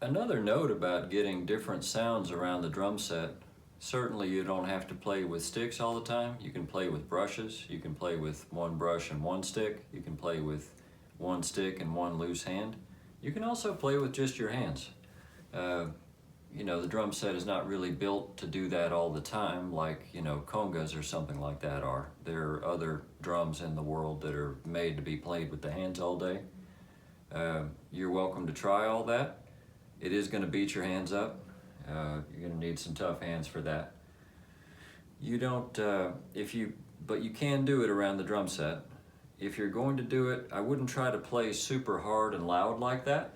Another note about getting different sounds around the drum set, certainly you don't have to play with sticks all the time. You can play with brushes. You can play with one brush and one stick. You can play with one stick and one loose hand. You can also play with just your hands. You know, the drum set is not really built to do that all the time like, you know, congas or something like that are. There are other drums in the world that are made to be played with the hands all day. You're welcome to try all that. It is going to beat your hands up. You're going to need some tough hands for that. You don't, but you can do it around the drum set. If you're going to do it, I wouldn't try to play super hard and loud like that.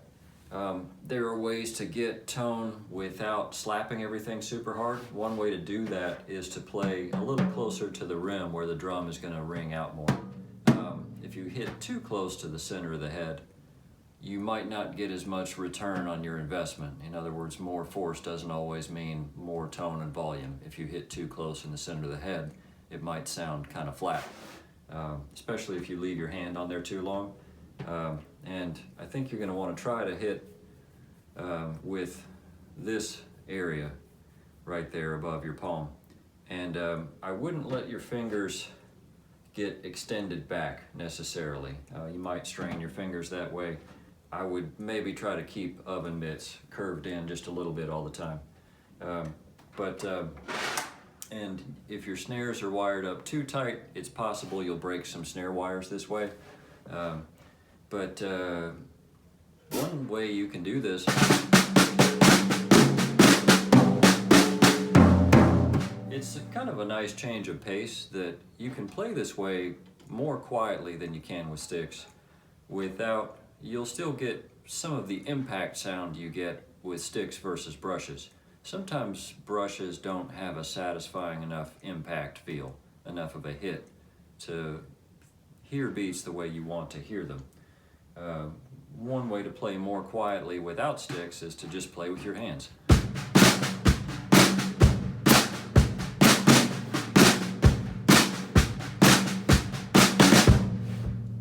There are ways to get tone without slapping everything super hard. One way to do that is to play a little closer to the rim where the drum is going to ring out more. If you hit too close to the center of the head, you might not get as much return on your investment. In other words, more force doesn't always mean more tone and volume. If you hit too close in the center of the head, it might sound kind of flat, especially if you leave your hand on there too long. And I think you're going to want to try to hit with this area right there above your palm. And I wouldn't let your fingers get extended back necessarily. You might strain your fingers that way. I would maybe try to keep oven mitts curved in just a little bit all the time. And if your snares are wired up too tight, it's possible you'll break some snare wires this way. One way you can do this it's kind of a nice change of pace that you can play this way more quietly than you can with sticks. You'll still get some of the impact sound you get with sticks versus brushes. Sometimes brushes don't have a satisfying enough impact feel, enough of a hit to hear beats the way you want to hear them. One way to play more quietly without sticks is to just play with your hands.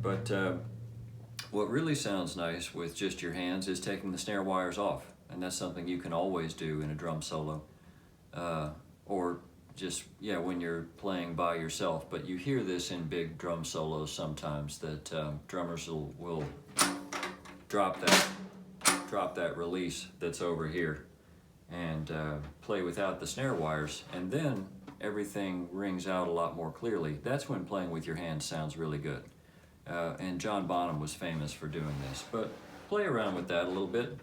But what really sounds nice with just your hands is taking the snare wires off, and that's something you can always do in a drum solo, or just, when you're playing by yourself. But you hear this in big drum solos sometimes, that drummers will drop that release that's over here and play without the snare wires, and then everything rings out a lot more clearly. That's when playing with your hands sounds really good. And John Bonham was famous for doing this. But play around with that a little bit.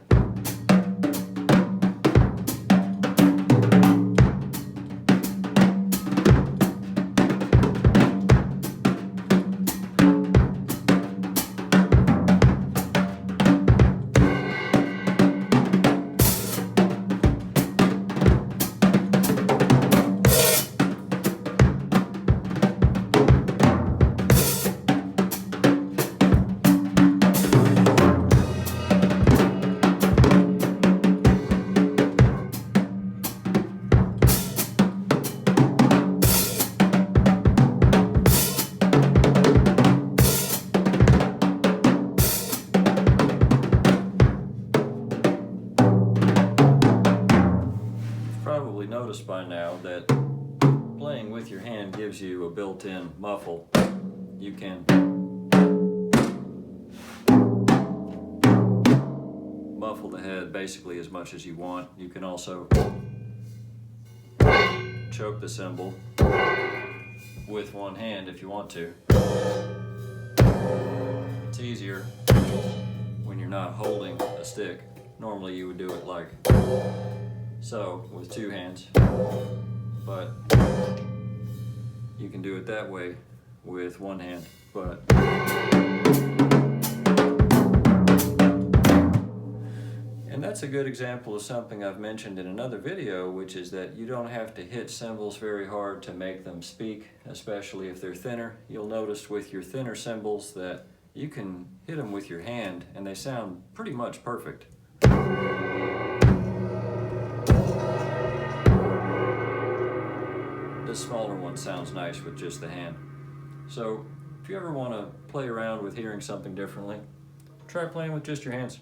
Noticed by now that playing with your hand gives you a built-in muffle. You can muffle the head basically as much as you want. You can also choke the cymbal with one hand if you want to. It's easier when you're not holding a stick. Normally you would do it like so with two hands, but you can do it that way with one hand. And that's a good example of something I've mentioned in another video, which is that you don't have to hit cymbals very hard to make them speak, especially if they're thinner. You'll notice with your thinner cymbals that you can hit them with your hand and they sound pretty much perfect. This smaller one sounds nice with just the hand. So if you ever want to play around with hearing something differently, try playing with just your hands.